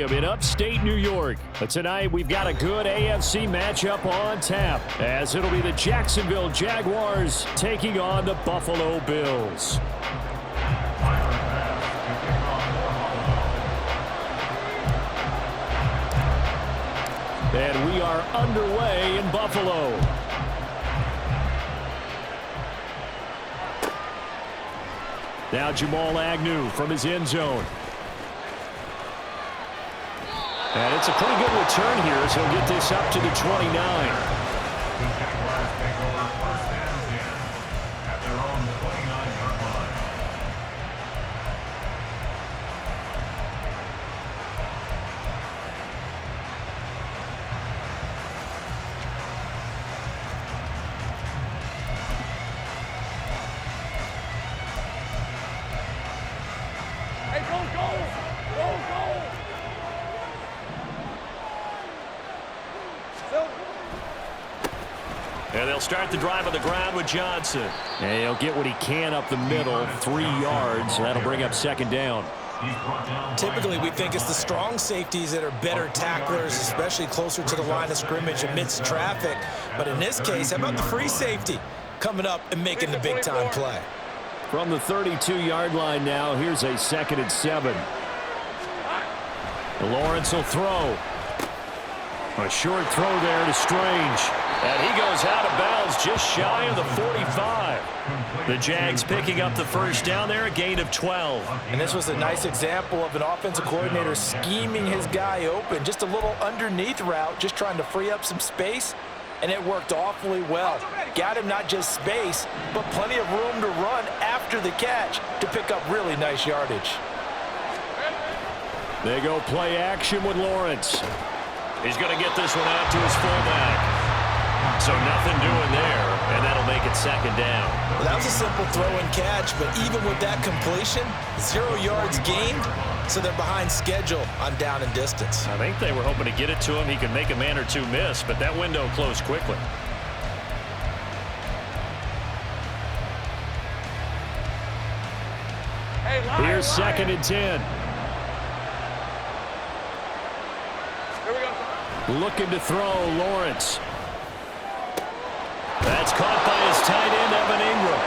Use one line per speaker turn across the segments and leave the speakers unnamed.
Stadium in upstate New York. But tonight we've got a good AFC matchup on tap, as it'll be the Jacksonville Jaguars taking on the Buffalo Bills. And we are underway in Buffalo. Now Jamal Agnew from his end zone. And it's a pretty good return here as he'll get this up to the 29.
And they'll start the drive on the ground with Johnson.
And he'll get what he can up the middle, 3 yards. That'll bring up second down.
Typically, we think it's the strong safeties that are better tacklers, especially closer to the line of scrimmage amidst traffic. But in this case, how about the free safety coming up and making the big-time play?
From the 32-yard line now, here's a 2nd and 7. Lawrence will throw. A short throw there to Strange.
And he goes out of bounds just shy of the 45. The Jags picking up the first down there, a gain of 12.
And this was a nice example of an offensive coordinator scheming his guy open. Just a little underneath route, just trying to free up some space. And it worked awfully well. Got him not just space, but plenty of room to run after the catch to pick up really nice yardage.
They go play action with Lawrence.
He's going to get this one out to his fullback. So nothing doing there, and that'll make it second down.
Well, that was a simple throw and catch, but even with that completion, 0 yards gained, so they're behind schedule on down and distance.
I think they were hoping to get it to him. He could make a man or two miss, but that window closed quickly.
Here's 2nd and 10. Looking to throw, Lawrence.
That's caught by his tight end, Evan Ingram.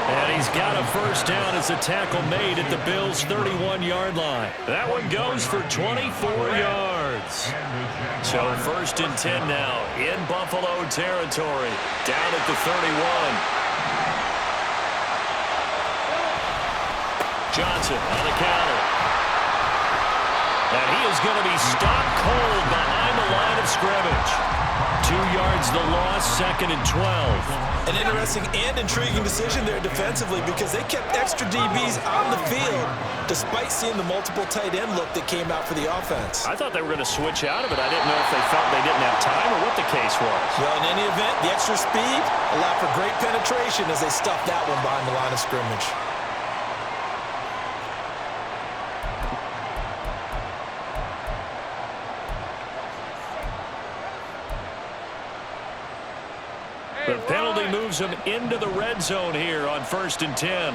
And he's got a first down as the tackle made at the Bills' 31-yard line. That one goes for 24 yards. So 1st and 10 now in Buffalo territory, down at the 31. Johnson on the counter. And he is going to be stopped cold behind the line of scrimmage. 2 yards the loss, 2nd and 12.
An interesting and intriguing decision there defensively because they kept extra DBs on the field despite seeing the multiple tight end look that came out for the offense.
I thought they were going to switch out of it. I didn't know if they felt they didn't have time or what the case was.
Well, in any event, the extra speed allowed for great penetration as they stuffed that one behind the line of scrimmage.
The penalty moves him into the red zone here on 1st and 10.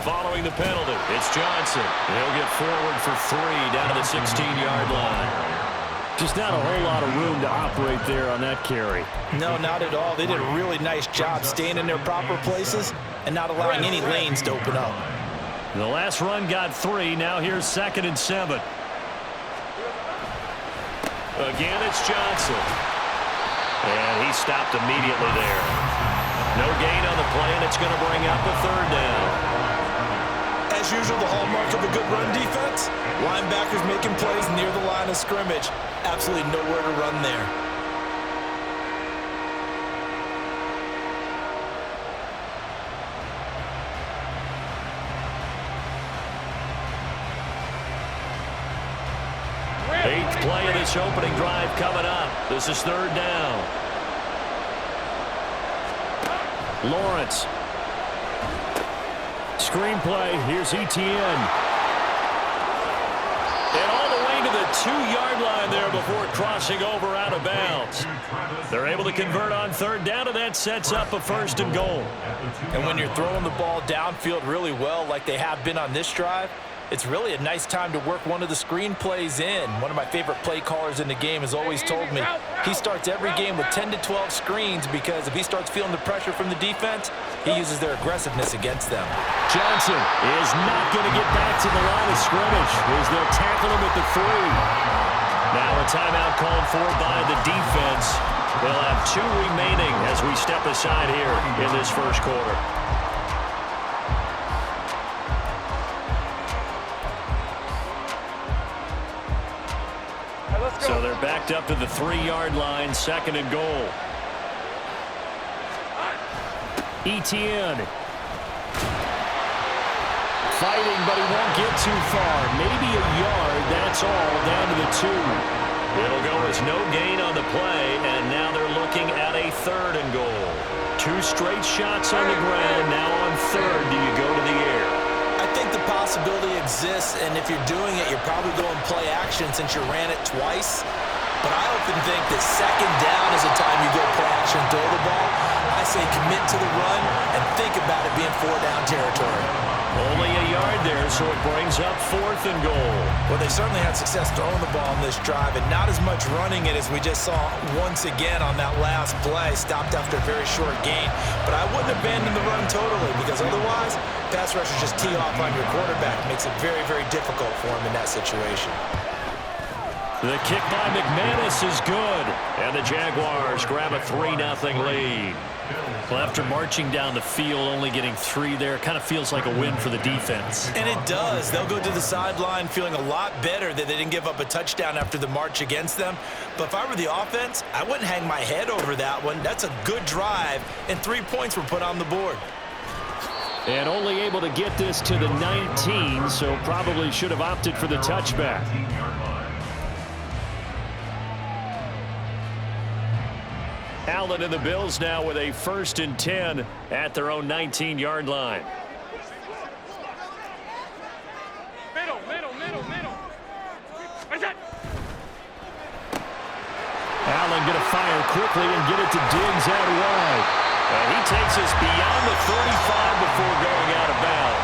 Following the penalty, it's Johnson. He'll get forward for 3 down to the 16-yard line.
Just not a whole lot of room to operate there on that carry.
No, not at all. They did a really nice job staying in their proper places and not allowing any lanes to open up.
The last run got 3. Now here's 2nd and 7.
Again, it's Johnson. And he stopped immediately there. No gain on the play, and it's going to bring up a 3rd down.
As usual, the hallmark of a good run defense, linebackers making plays near the line of scrimmage. Absolutely nowhere to run there.
Eighth play of this opening drive coming up. This is 3rd down.
Lawrence. Screenplay. Here's Etienne.
And all the way to the 2-yard line there before crossing over out of bounds. They're able to convert on 3rd down, and that sets up a 1st and goal.
And when you're throwing the ball downfield really well like they have been on this drive, It's really a nice time to work one of the screen plays in. One of my favorite play callers in the game has always told me he starts every game with 10 to 12 screens because if he starts feeling the pressure from the defense, he uses their aggressiveness against them.
Johnson is not going to get back to the line of scrimmage as they'll tackle him at the 3.
Now a timeout called for by the defense. They'll have 2 remaining as we step aside here in this first quarter. So they're backed up to the 3-yard line, 2nd and goal.
Etienne. Fighting, but he won't get too far. Maybe a yard, that's all, down to the 2.
It'll go as no gain on the play, and now they're looking at a 3rd and goal. 2 straight shots on the ground. Now on 3rd, do you go to the air?
I think the possibility exists, and if you're doing it, you're probably going play action since you ran it twice. But I often think that 2nd down is the time you go play action and throw the ball. I say commit to the run and think about it being 4-down territory.
Only a yard there, so it brings up 4th and goal.
Well, they certainly had success throwing the ball on this drive, and not as much running it as we just saw once again on that last play. Stopped after a very short gain. But I wouldn't abandon the run totally, because otherwise, pass rushers just tee off on your quarterback. Makes it very, very difficult for him in that situation.
The kick by McManus is good, and the Jaguars grab a 3-0 lead.
Well, after marching down the field, only getting 3 there, kind of feels like a win for the defense.
And it does. They'll go to the sideline feeling a lot better that they didn't give up a touchdown after the march against them. But if I were the offense, I wouldn't hang my head over that one. That's a good drive, and 3 points were put on the board.
And only able to get this to the 19, so probably should have opted for the touchback. Allen and the Bills now with a 1st and 10 at their own 19-yard line.
Middle.
Allen going to fire quickly and get it to Diggs out wide.
And he takes us beyond the 35 before going out of bounds.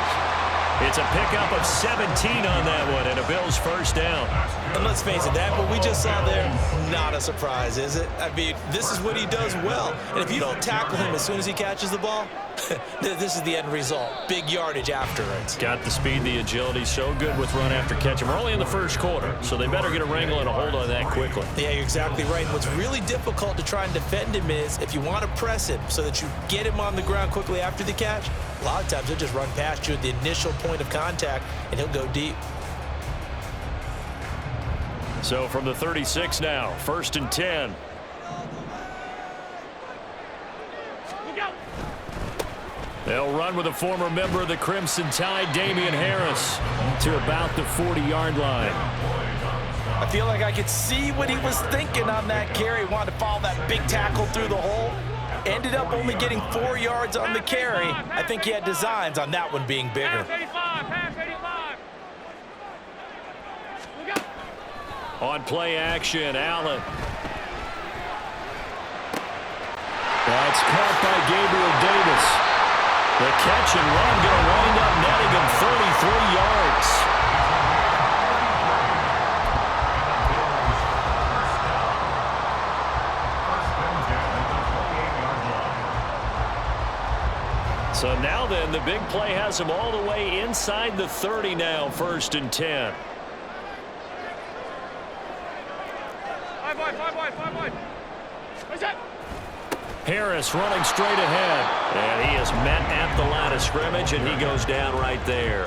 It's a pickup of 17 on that one, and a Bills 1st down.
And let's face it, that what we just saw there, not a surprise, is it? I mean, this is what he does well. And if you don't tackle him as soon as he catches the ball, this is the end result. Big yardage afterwards.
Got the speed, the agility, so good with run after catch. We're only in the first quarter, so they better get a wrangle and a hold on that quickly.
Yeah, you're exactly right. And what's really difficult to try and defend him is if you want to press him so that you get him on the ground quickly after the catch, a lot of times he'll just run past you at the initial point of contact, and he'll go deep.
So from the 36 now, 1st and 10. They'll run with a former member of the Crimson Tide, Damian Harris, to about the 40-yard line.
I feel like I could see what he was thinking on that carry. Wanted to follow that big tackle through the hole. Ended up only getting 4 yards on the carry. I think he had designs on that one being bigger.
Pass 85.
On play action, Allen. That's caught by Gabriel Davis. The catch and run going to wind up netting him 33 yards. So now then, the big play has him all the way inside the 30 now, 1st and 10.
Five wide. What's that?
Harris running straight ahead.
And he is met at the line of scrimmage, and he goes down right there.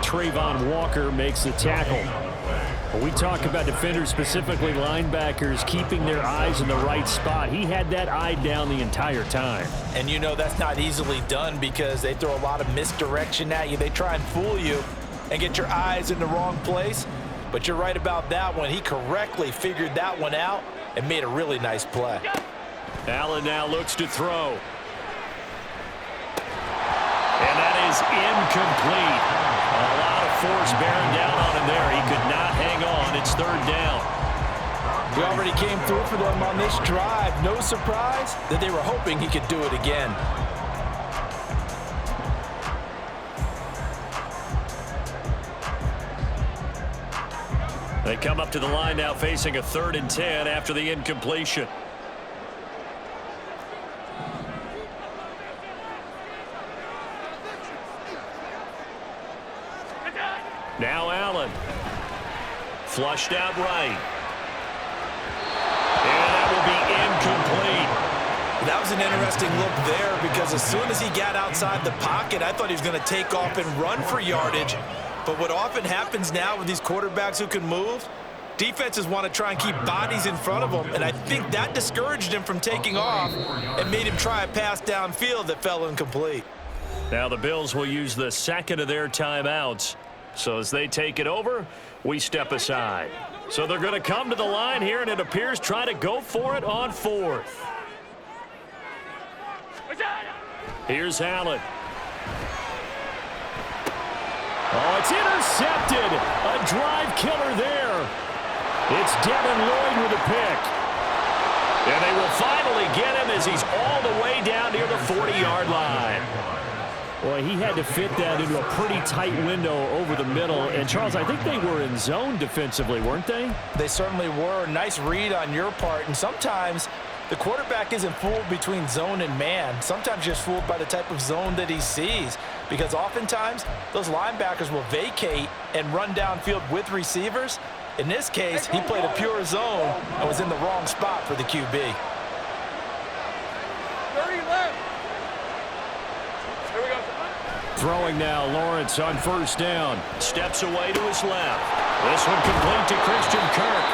Trayvon Walker makes the tackle. When we talk about defenders, specifically linebackers, keeping their eyes in the right spot, he had that eye down the entire time.
And you know that's not easily done because they throw a lot of misdirection at you. They try and fool you and get your eyes in the wrong place. But you're right about that one. He correctly figured that one out and made a really nice play.
Allen now looks to throw. And that is incomplete. A lot of force bearing down on him there. He could not hang on. It's 3rd down.
He already came through for them on this drive. No surprise that they were hoping he could do it again.
They come up to the line now facing a 3rd and 10 after the incompletion. Now Allen. Flushed out right. And that will be incomplete.
That was an interesting look there because as soon as he got outside the pocket, I thought he was going to take off and run for yardage. But what often happens now with these quarterbacks who can move, defenses want to try and keep bodies in front of them, and I think that discouraged him from taking off and made him try a pass downfield that fell incomplete.
Now the Bills will use the 2nd of their timeouts. So as they take it over, we step aside. So they're going to come to the line here, and it appears try to go for it on 4th. Here's Allen.
Oh, it's intercepted. A drive killer there. It's Devin Lloyd with a pick.
And they will finally get him as he's all the way down near the 40-yard line.
Boy, he had to fit that into a pretty tight window over the middle. And, Charles, I think they were in zone defensively, weren't they?
They certainly were. Nice read on your part. And sometimes the quarterback isn't fooled between zone and man. Sometimes you're just fooled by the type of zone that he sees. Because oftentimes, those linebackers will vacate and run downfield with receivers. In this case, he played a pure zone and was in the wrong spot for the QB.
30 left. Here we go.
Throwing now, Lawrence on 1st down.
Steps away to his left. This one complete to Christian Kirk.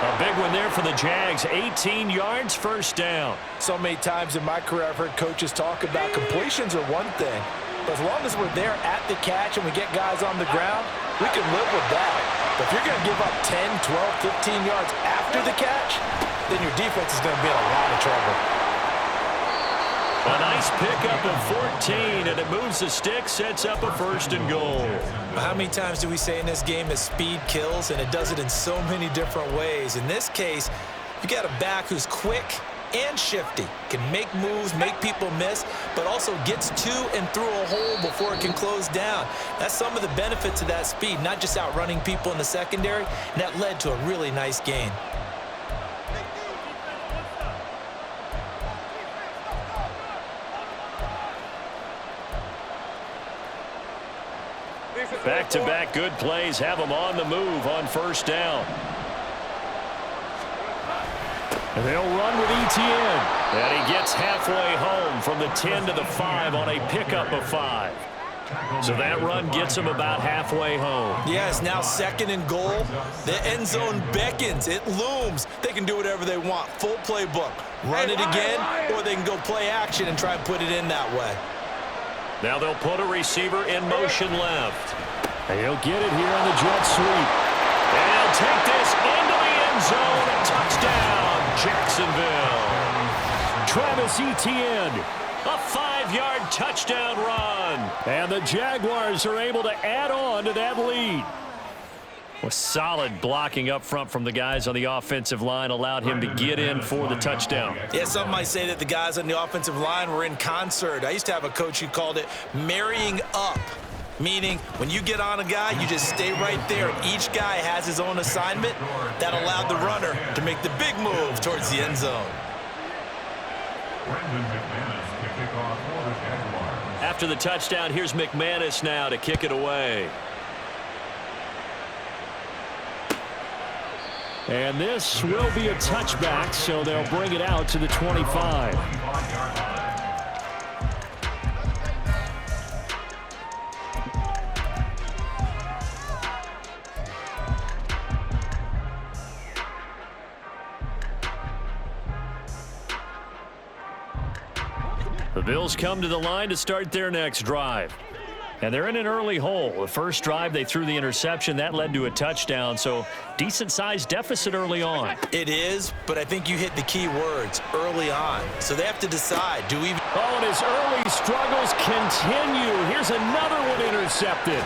A big one there for the Jags. 18 yards, 1st down.
So many times in my career, I've heard coaches talk about completions are one thing. But as long as we're there at the catch and we get guys on the ground, we can live with that. But if you're going to give up 10, 12, 15 yards after the catch, then your defense is going to be in a lot of trouble.
A nice pickup of 14, and it moves the stick, sets up a 1st and goal.
How many times do we say in this game that speed kills, and it does it in so many different ways? In this case, you got a back who's quick and shifty, can make moves, make people miss, but also gets to and through a hole before it can close down. That's some of the benefits of that speed, not just outrunning people in the secondary, and that led to a really nice gain.
Back-to-back good plays have them on the move on 1st down.
And they'll run with Etienne.
And he gets halfway home from the 10 to the 5 on a pickup of 5. So that run gets him about halfway home.
Yeah, it's now 2nd and goal. The end zone beckons. It looms. They can do whatever they want. Full playbook. Run it again, or they can go play action and try and put it in that way.
Now they'll put a receiver in motion left.
And he'll get it here on the jet sweep.
And he'll take this into the end zone. A touchdown, Jacksonville.
Travis Etienne.
A 5-yard touchdown run.
And the Jaguars are able to add on to that lead.
Well, solid blocking up front from the guys on the offensive line allowed him to get in for the touchdown.
Yeah, some might say that the guys on the offensive line were in concert. I used to have a coach who called it marrying up, meaning when you get on a guy, you just stay right there. Each guy has his own assignment. That allowed the runner to make the big move towards the end zone.
After the touchdown, here's McManus now to kick it away.
And this will be a touchback, so they'll bring it out to the 25.
The Bills come to the line to start their next drive. And they're in an early hole. The first drive, they threw the interception. That led to a touchdown, so decent-sized deficit early on.
It is, but I think you hit the key words, early on. So they have to decide, do we...
Oh, and his early struggles continue. Here's another one intercepted.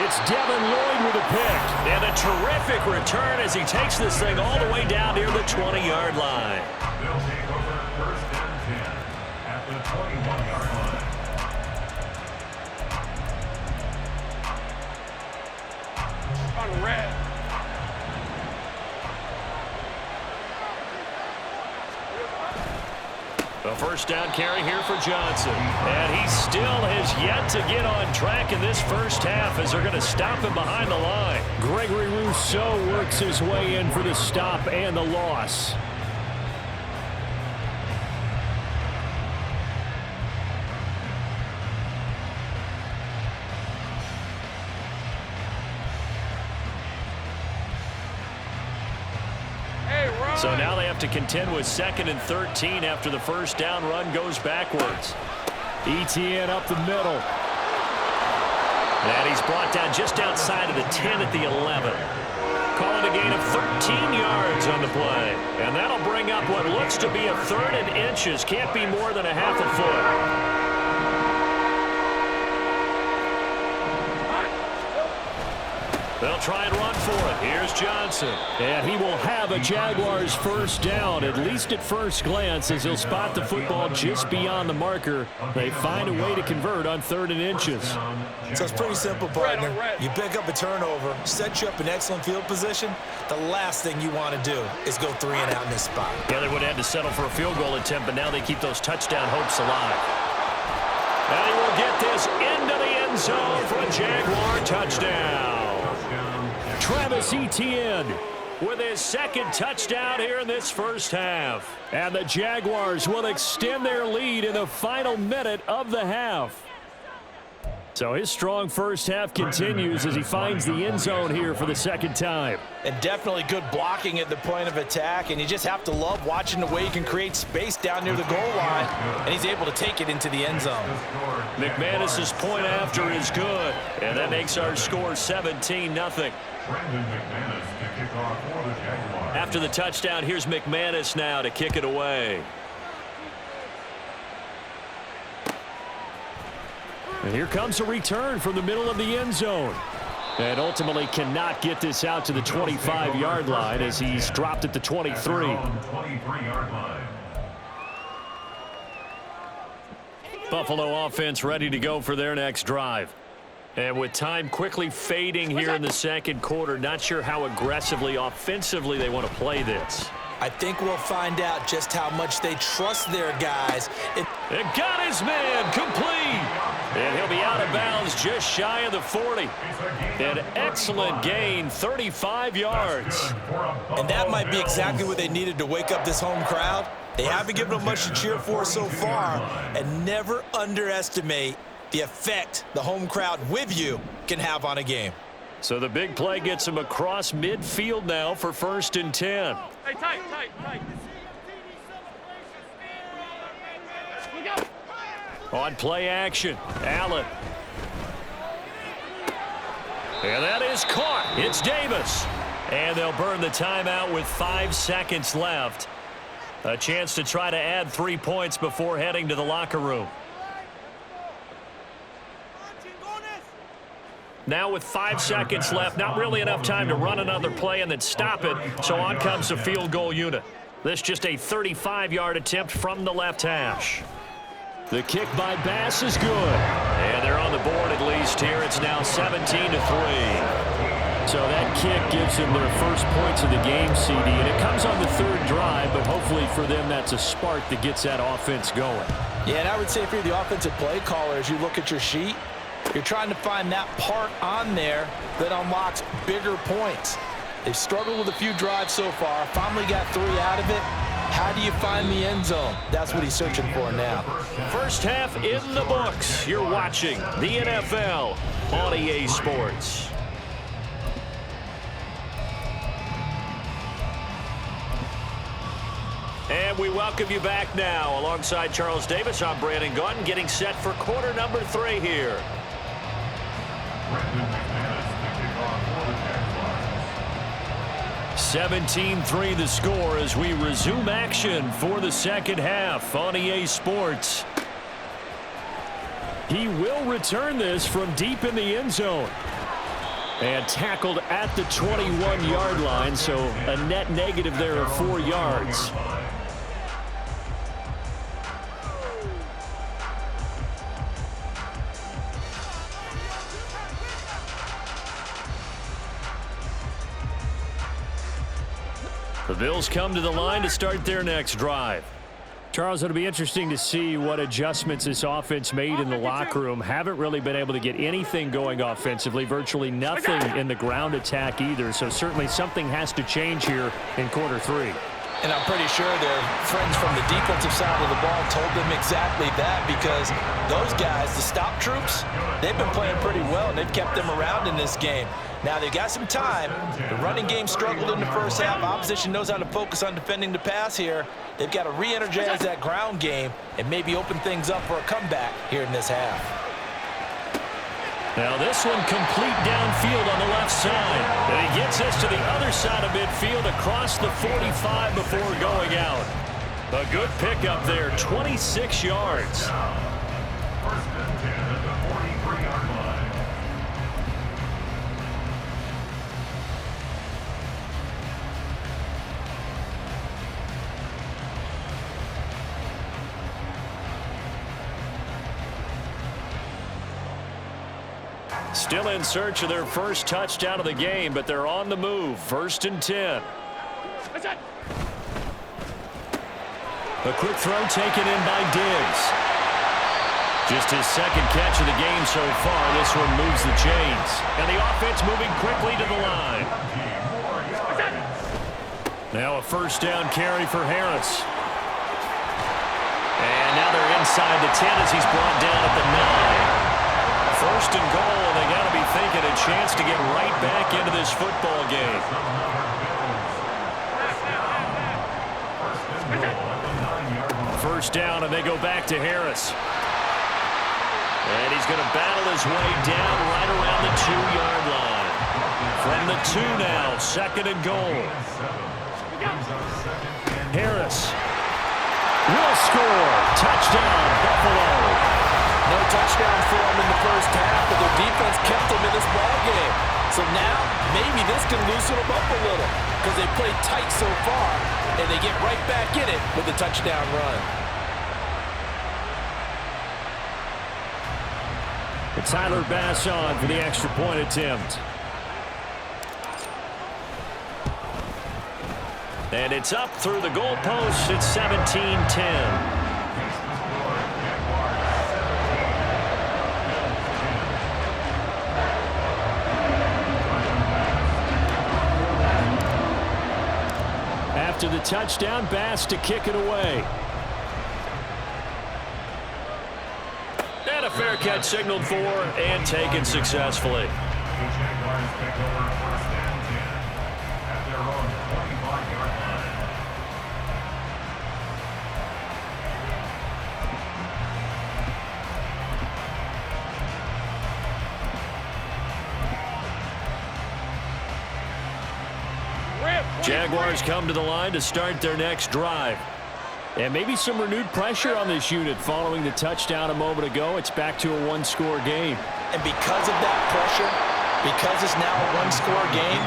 It's Devin Lloyd with a pick.
And a terrific return as he takes this thing all the way down near the 20-yard line.
They'll take over 1st and 10 at the 21-yard line.
On red.
A first down carry here for Johnson. And he still has yet to get on track in this first half as they're going to stop him behind the line.
Gregory Rousseau works his way in for the stop and the loss.
So now they have to contend with 2nd and 13 after the first down run goes backwards.
ETN up the middle.
And he's brought down just outside of the 10 at the 11. Calling a gain of 13 yards on the play. And that'll bring up what looks to be a 3rd and inches. Can't be more than a half a foot. They'll try and run for it. Here's Johnson.
And he will have a Jaguars first down, at least at first glance, as he'll spot the football just beyond the marker. They find a way to convert on 3rd and inches.
So it's pretty simple, partner. You pick up a turnover, set you up in excellent field position. The last thing you want to do is go 3 and out in this spot.
Yeah, they would have had to settle for a field goal attempt, but now they keep those touchdown hopes alive. And he will get this into the end zone for a Jaguar touchdown.
Travis Etienne
with his 2nd touchdown here in this first half.
And the Jaguars will extend their lead in the final minute of the half. So his strong first half continues as he finds the end zone here for the 2nd time.
And definitely good blocking at the point of attack, and you just have to love watching the way he can create space down near the goal line, and he's able to take it into the end zone.
McManus's point after is good, and that makes our score 17-0. After the touchdown, here's McManus now to kick it away.
And here comes a return from the middle of the end zone. And ultimately cannot get this out to the 25-yard line as he's dropped at the 23.
Buffalo offense ready to go for their next drive. And with time quickly fading here in the 2nd quarter, not sure how aggressively, offensively they want to play this.
I think we'll find out just how much they trust their guys.
And got his man complete. And he'll be out of bounds just shy of the 40. An excellent gain, 35 yards.
And that might be exactly what they needed to wake up this home crowd. They haven't given them much to cheer for so far, and never underestimate the effect the home crowd with you can have on a game.
So the big play gets him across midfield now for 1st and 10.
Hey, tight.
On play action, Allen. And that is caught. It's Davis. And they'll burn the timeout with 5 seconds left. A chance to try to add 3 points before heading to the locker room. Now with 5 seconds left, not really enough time to run another play and then stop it, so on comes the field goal unit. This just a 35-yard attempt from the left hash.
The kick by Bass is good.
And they're on the board at least here. It's now 17-3.
So that kick gives them their first points of the game, CD, and it comes on the 3rd drive, but hopefully for them that's a spark that gets that offense going.
Yeah, and I would say if you're the offensive play caller, as you look at your sheet, you're trying to find that part on there that unlocks bigger points. They've struggled with a few drives so far, finally got 3 out of it. How do you find the end zone? That's what he's searching for now.
First half in the books. You're watching the NFL on EA Sports. And we welcome you back now. Alongside Charles Davis, I'm Brandon Gunn, getting set for quarter number 3 here. 17-3 the score as we resume action for the 2nd half on EA Sports.
He will return this from deep in the end zone. And tackled at the 21-yard line, so a net negative there of 4 yards.
The Bills come to the line to start their next drive.
Charles, it'll be interesting to see what adjustments this offense made in the locker room. Haven't really been able to get anything going offensively, virtually nothing in the ground attack either. So certainly something has to change here in quarter 3.
And I'm pretty sure their friends from the defensive side of the ball told them exactly that, because those guys, the stop troops, they've been playing pretty well, and they've kept them around in this game. Now, they've got some time. The running game struggled in the first half. Opposition knows how to focus on defending the pass here. They've got to re-energize that ground game and maybe open things up for a comeback here in this half.
Now this one complete downfield on the left side. And he gets us to the other side of midfield across the 45 before going out. A good pickup there, 26 yards.
First and 10 at the 43-yard line.
Still in search of their first touchdown of the game, but they're on the move. First and 10. A quick throw taken in by Diggs. Just his second catch of the game so far. This one moves the chains. And the offense moving quickly to the line. Now a first down carry for Harris. And now they're inside the 10 as he's brought down at the 9. First and goal, and they got to be thinking a chance to get right back into this football game. First down, and they go back to Harris. And he's going to battle his way down right around the 2-yard line. From the 2 now, second and goal. Harris will score. Touchdown, Buffalo.
No touchdown for them in the first half, but their defense kept them in this ball game. So now, maybe this can loosen them up a little, because they played tight so far, and they get right back in it with a touchdown run.
It's Tyler Bass on for the extra point attempt.
And it's up through the goalposts. It's 17-10.
After the touchdown, Bass to kick it away.
And a fair catch signaled for and taken successfully.
The Jaguars take over first and 10 at their own 25-yard line.
Jaguars come to the line to start their next drive.
And maybe some renewed pressure on this unit following the touchdown a moment ago. It's back to a one-score game.
And because of that pressure, because it's now a one-score game,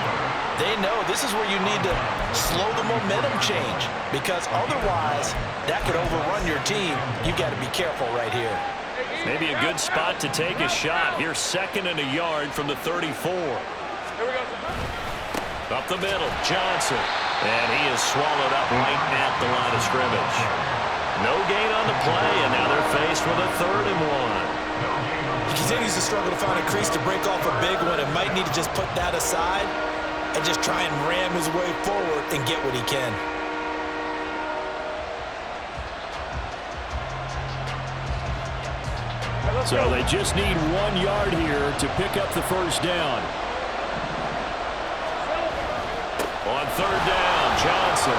they know this is where you need to slow the momentum change, because otherwise that could overrun your team. You've got to be careful right here.
Maybe a good spot to take a shot. Here's second and a yard from the 34. Up the middle, Johnson. And he is swallowed up right at the line of scrimmage. No gain on the play, and now they're faced with a 3rd and 1.
He continues to struggle to find a crease to break off a big one, and might need to just put that aside and just try and ram his way forward and get what he can.
So they just need 1 yard here to pick up the first down.
On 3rd down, Johnson.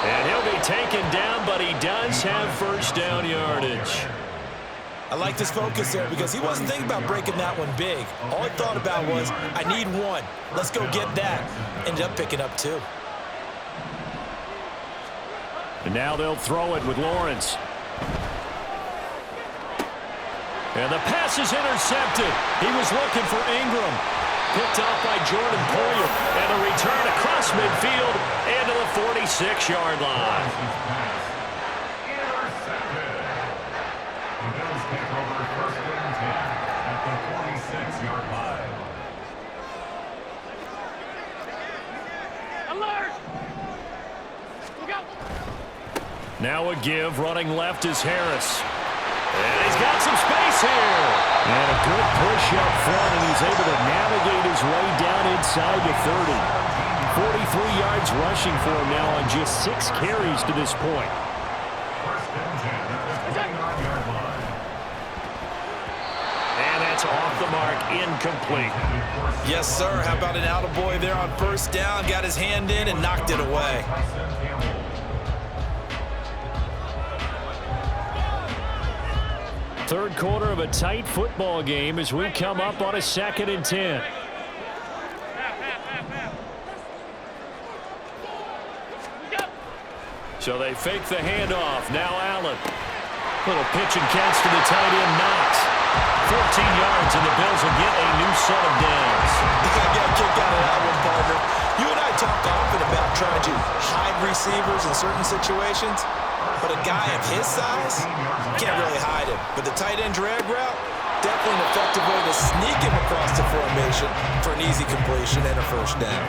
And he'll be taken down, but he does have first down yardage.
I like this focus there, because he wasn't thinking about breaking that one big. All he thought about was, I need 1. Let's go get that. Ended up picking up 2.
And now they'll throw it with Lawrence.
And the pass is intercepted. He was looking for Ingram. Picked off by Jordan Poyer. And a return across midfield and to the 46-yard line.
Intercepted. The Bills take over first and 10 at the 46-yard line.
Alert! Look out!
Now a give. Running left is Harris. And he's got some space here.
And a good push up front, and he's able to navigate his way down inside the 30. 43 yards rushing for him now on just 6 carries to this point.
First and 10 at the 29-yard line.
And that's off the mark, incomplete.
Yes, sir. How about an attaboy there on first down? Got his hand in and knocked it away.
Third quarter of a tight football game as we come up on a 2nd and 10.
So they fake the handoff. Now Allen. Little pitch and catch to the tight end, Knox. 14 yards, and the Bills will get a new set of downs.
You got to get a kick out of that one, partner. You and I talk often about trying to hide receivers in certain situations, but a guy of his size, can't really hide him. But the tight end drag route, definitely an effective way to sneak him across the formation for an easy completion and a first down.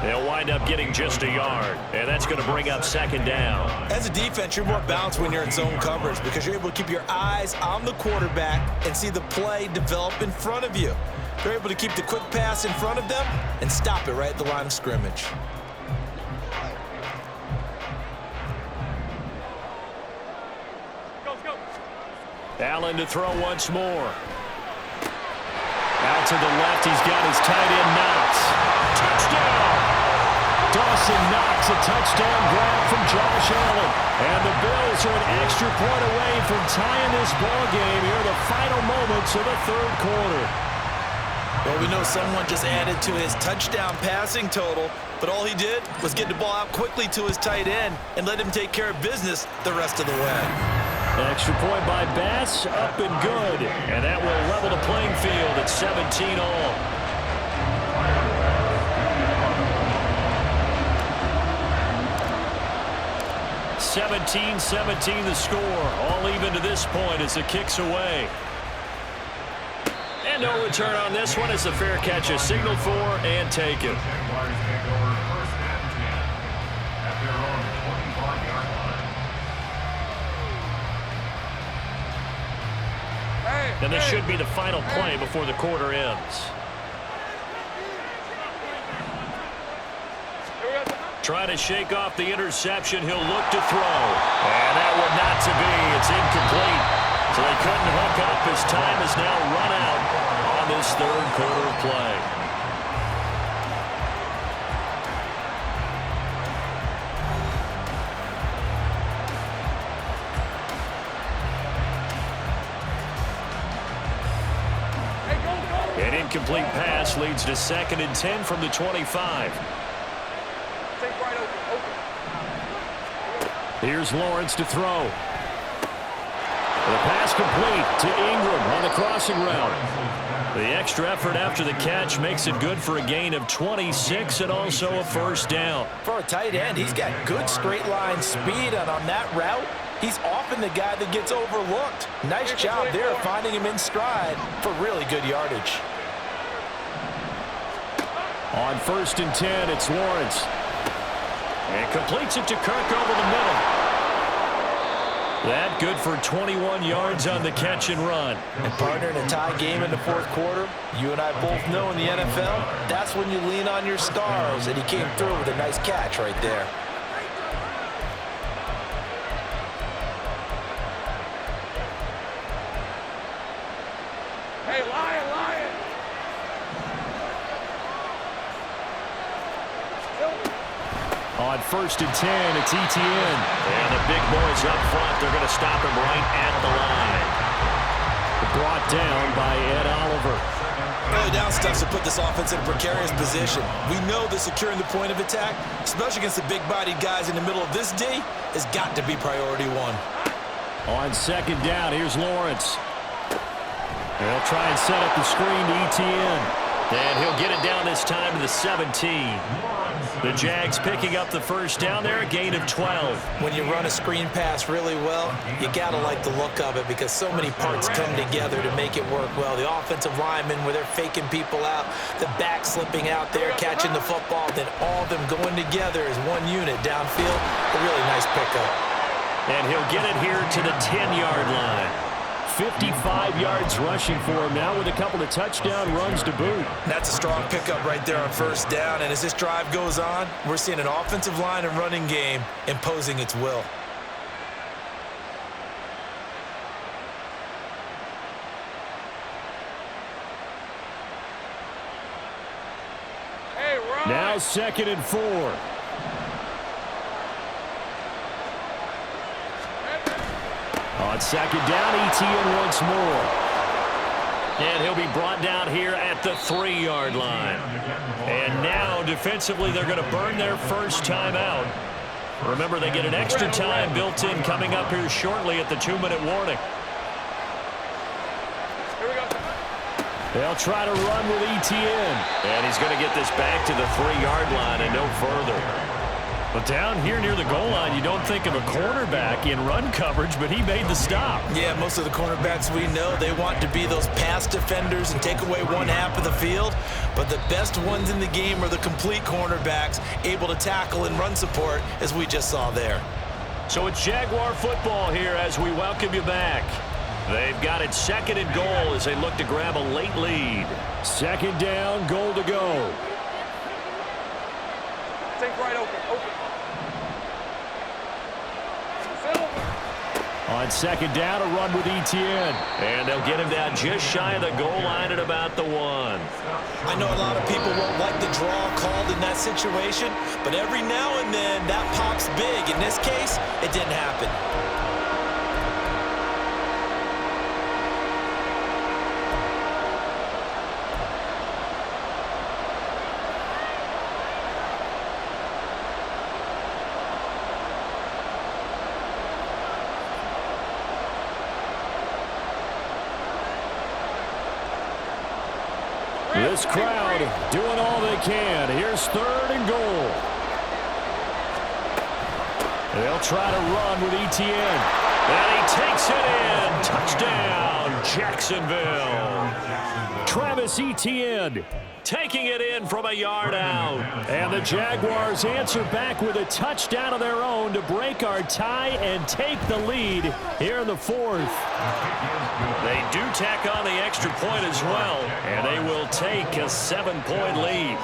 They'll wind up getting just a yard, and that's going to bring up 2nd down.
As a defense, you're more balanced when you're in zone coverage because you're able to keep your eyes on the quarterback and see the play develop in front of you. They're able to keep the quick pass in front of them and stop it right at the line of scrimmage.
Allen to throw once more. Out to the left, he's got his tight end, Knox. Touchdown!
Dawson Knox, a touchdown grab from Josh Allen. And the Bills are an extra point away from tying this ball game here in the final moments of the third quarter.
Well, we know someone just added to his touchdown passing total, but all he did was get the ball out quickly to his tight end and let him take care of business the rest of the way.
Extra point by Bass, up and good.
And that will level the playing field at 17 all. (17-17) the score. All even to this point as the kick's away. And no return on this one as the fair catch is signaled for and taken.
Jaguars take over first and 10 at their own 25-yard line.
And this should be the final play before the quarter ends. Trying to shake off the interception. He'll look to throw. And that one not to be. It's incomplete. So they couldn't hook up as time has now run out on this third quarter of play. An incomplete pass leads to 2nd and 10 from the 25.
Here's Lawrence to throw. The pass complete to Ingram on the crossing route.
The extra effort after the catch makes it good for a gain of 26 and also a first down.
For a tight end, he's got good straight line speed, and on that route, he's often the guy that gets overlooked. Nice job there finding him in stride for really good yardage.
On 1st and 10, it's Lawrence.
And completes it to Kirk over the middle. That good for 21 yards on the catch and run.
And partner, in a tie game in the fourth quarter, you and I both know in the NFL, that's when you lean on your stars, and he came through with a nice catch right there.
Hey, Lion, Lion!
On 1st and 10, it's ETN.
And the big boys up front, they're going to stop him right at the line.
Brought down by Ed Oliver.
Early down stuff to put this offense in a precarious position. We know that securing the point of attack, especially against the big-bodied guys in the middle of this D, has got to be priority one.
On 2nd down, here's Lawrence. They'll try and set up the screen to ETN.
And he'll get it down this time to the 17. The Jags picking up the first down there, a gain of 12.
When you run a screen pass really well, you got to like the look of it because so many parts come together to make it work well. The offensive linemen where they're faking people out, the back slipping out there, catching the football, then all of them going together as one unit downfield. A really nice pickup.
And he'll get it here to the 10-yard line.
55 yards rushing for him now with a couple of touchdown runs to boot.
That's a strong pickup right there on first down. And as this drive goes on, we're seeing an offensive line and running game imposing its will.
Hey, Ron.
Now 2nd and 4. On 2nd down, ETN once more.
And he'll be brought down here at the 3-yard line. And now, defensively, they're going to burn their first time out. Remember, they get an extra time built in coming up here shortly at the 2-minute warning.
Here we go.
They'll try to run with ETN.
And he's going to get this back to the 3-yard line and no further.
But down here near the goal line, you don't think of a cornerback in run coverage, but he made the stop.
Yeah, most of the cornerbacks we know, they want to be those pass defenders and take away one half of the field. But the best ones in the game are the complete cornerbacks, able to tackle and run support, as we just saw there.
So it's Jaguar football here as we welcome you back. They've got it 2nd and goal as they look to grab a late lead.
2nd down, goal to go.
Think right open.
On 2nd down, a run with ETN.
And they'll get him down just shy of the goal line at about the 1.
I know a lot of people won't like the draw called in that situation, but every now and then that pops big. In this case, it didn't happen.
This crowd doing all they can. Here's 3rd and goal. They'll try to run with ETN.
And he takes it in. Touchdown, Jacksonville.
Travis Etienne
taking it in from a yard out.
And the Jaguars answer back with a touchdown of their own to break our tie and take the lead here in the 4th.
They do tack on the extra point as well, and they will take a 7-point lead.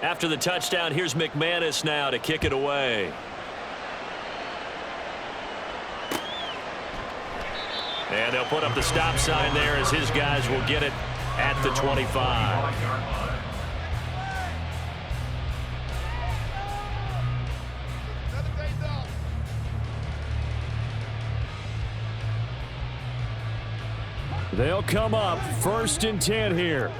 After the touchdown, here's McManus now to kick it away. And they'll put up the stop sign there as his guys will get it at the 25.
They'll come up 1st and 10 here.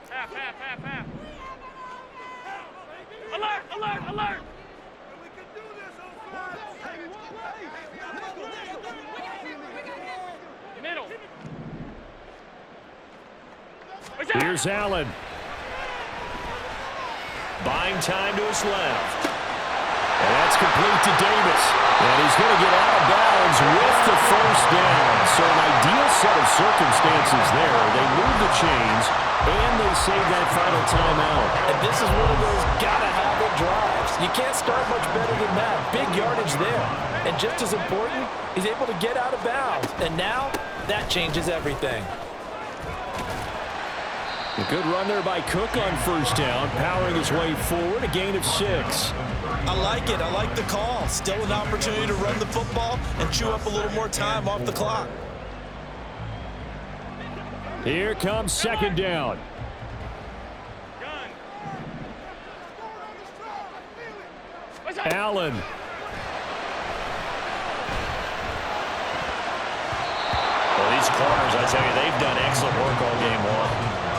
Half. Alert. Middle.
Here's Allen.
Buying time to his left.
And that's complete to Davis. And he's going to get out of bounds with the 1st down. So an ideal set of circumstances there. They move the chains, and they save that final timeout.
And this is one of those gotta-have-it drives. You can't start much better than that. Big yardage there. And just as important, he's able to get out of bounds. And now, that changes everything.
A good run there by Cook on 1st down, powering his way forward, a gain of 6.
I like it. I like the call. Still an opportunity to run the football and chew up a little more time off the clock.
Here comes 2nd down. Allen.
Well, these corners, I tell you, they've done excellent work all game long.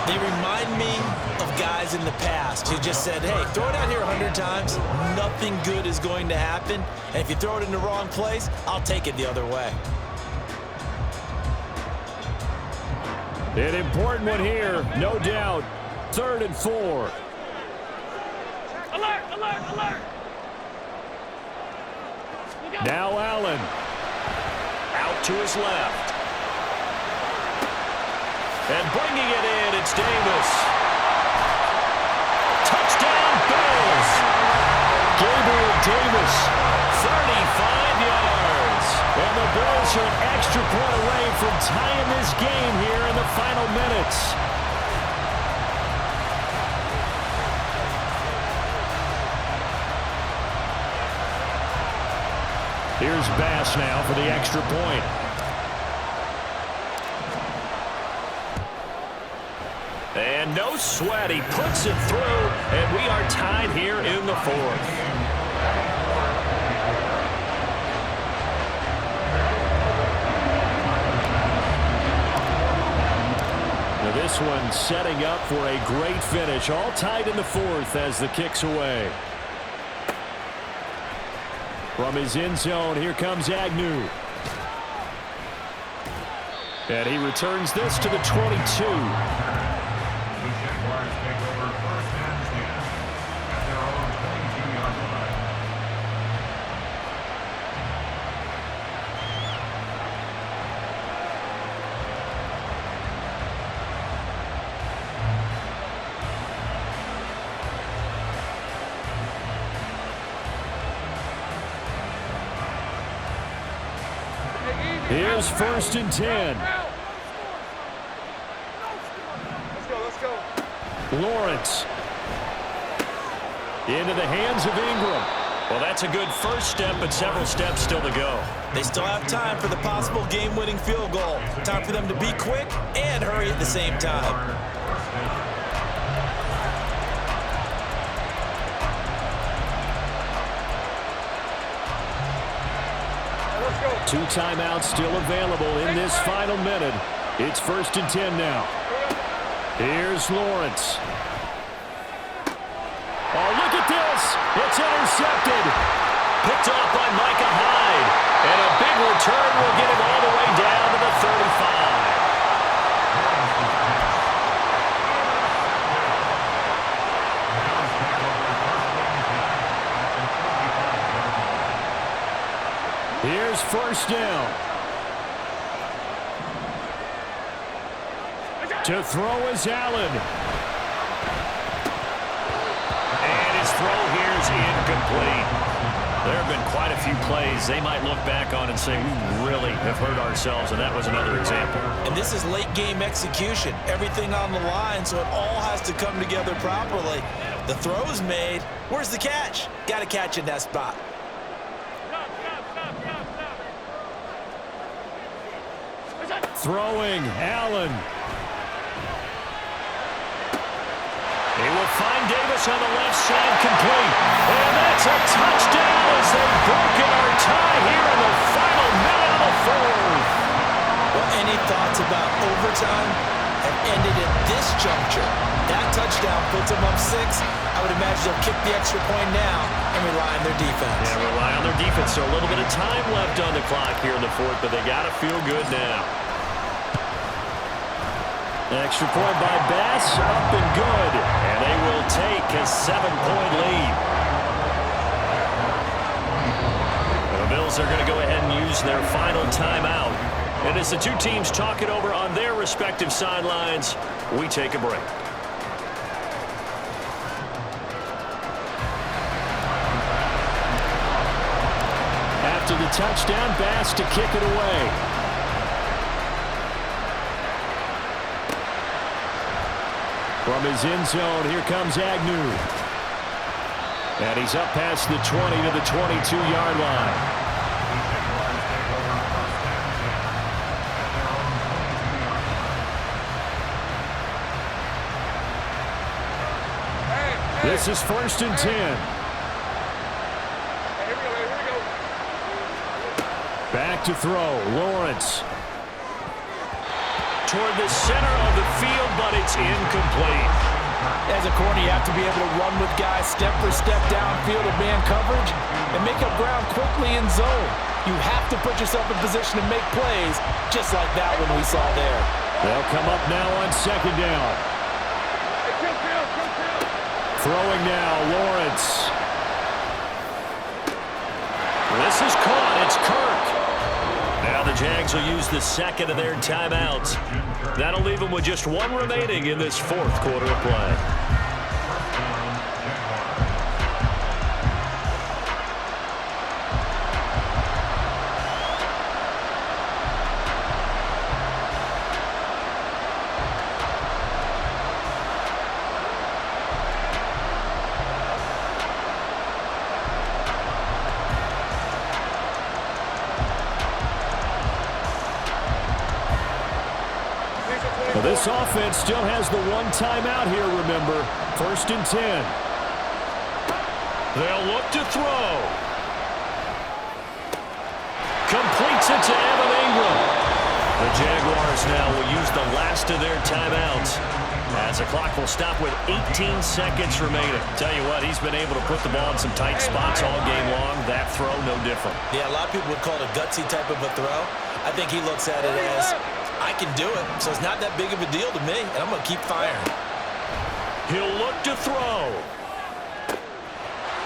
They remind me of guys in the past who just said, hey, throw it out here 100 times. Nothing good is going to happen. And if you throw it in the wrong place, I'll take it the other way.
An important one here, no doubt. 3rd and 4.
Alert.
Now Allen.
Out to his left. And bringing it in, it's Davis. Touchdown, Bills.
Gabriel Davis.
35 yards.
And the Bills are an extra point away from tying this game here in the final minutes. Here's Bass now for the extra point.
And no sweat, he puts it through, and we are tied here in the fourth.
Now this one setting up for a great finish, all tied in the fourth as the kick's away. From his end zone, here comes Agnew. And he returns this to the 22.
Jaguars take over 1st and 10 at their own 22-yard line.
Here's 1st and 10.
Let's go.
Lawrence. Into the hands of Ingram.
Well, that's a good first step, but several steps still to go.
They still have time for the possible game-winning field goal. Time for them to be quick and hurry at the same time.
Two timeouts still available in this final minute. It's 1st and 10 now. Here's Lawrence. Oh, look at this. It's intercepted.
Picked off by Micah Hyde. And a big return will get him all the way down to the 35.
Here's 1st down. To throw is Allen.
And his throw here is incomplete. There have been quite a few plays they might look back on and say, we really have hurt ourselves, and that was another example.
And this is late-game execution. Everything on the line, so it all has to come together properly. The throw's made. Where's the catch? Got to catch in that spot.
Throwing, Allen.
He will find Davis on the left side, complete. And that's a touchdown as they've broken our tie here in the final minute of the fourth.
Well, any thoughts about overtime have ended at this juncture. That touchdown puts them up 6. I would imagine they'll kick the extra point now and rely on their defense.
Yeah, rely on their defense. So a little bit of time left on the clock here in the fourth, but they got to feel good now.
Extra point by Bass, up and good.
And they will take a 7-point lead. The Bills are going to go ahead and use their final timeout. And as the two teams talk it over on their respective sidelines, we take a break.
After the touchdown, Bass to kick it away. From his end zone, here comes Agnew. And he's up past the 20 to the 22-yard line. This is 1st and 10.
Here we go.
Back to throw, Lawrence.
Toward the center of the field, but it's incomplete.
As a corner, you have to be able to run with guys step for step downfield of man coverage and make up ground quickly in zone. You have to put yourself in position to make plays, just like that one we saw there.
They'll come up now on 2nd down. Throwing now, Lawrence.
This is caught. It's Kirk. Now the Jags will use the second of their timeouts. That'll leave them with just one remaining in this fourth quarter of play.
Well, this offense still has the one timeout here, remember. 1st and 10.
They'll look to throw. Completes it to Evan Ingram. The Jaguars now will use the last of their timeouts, as the clock will stop with 18 seconds remaining. Tell you what, he's been able to put the ball in some tight spots all game long. That throw, no different.
Yeah, a lot of people would call it a gutsy type of a throw. I think he looks at it as, I can do it, so it's not that big of a deal to me, and I'm going to keep firing.
He'll look to throw.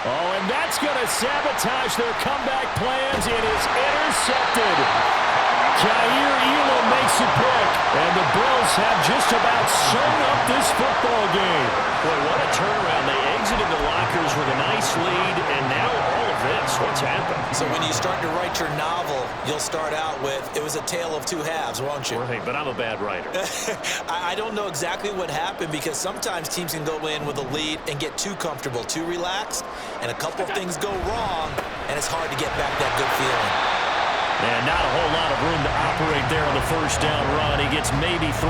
Oh, and that's going to sabotage their comeback plans. It is intercepted. Jair Elam makes a pick, and the Bills have just about sewn up this football game.
Boy, what a turnaround. They exited the lockers with a nice lead, and now all of this. What's happened?
So when you start to write your novel, you'll start out with, it was a tale of two halves, won't you?
Right, but I'm a bad writer.
I don't know exactly what happened, because sometimes teams can go in with a lead and get too comfortable, too relaxed, and a couple of things go wrong, and it's hard to get back that good feeling.
And not a whole lot of room to operate there on the first down run. He gets maybe 3.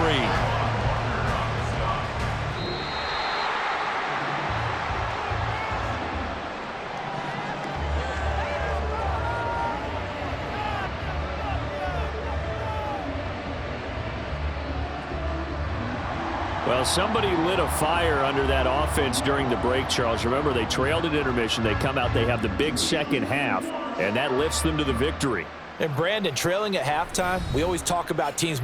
Well, somebody lit a fire under that offense during the break, Charles. Remember, they trailed at intermission. They come out, they have the big second half, and that lifts them to the victory.
And Brandon, trailing at halftime, we always talk about teams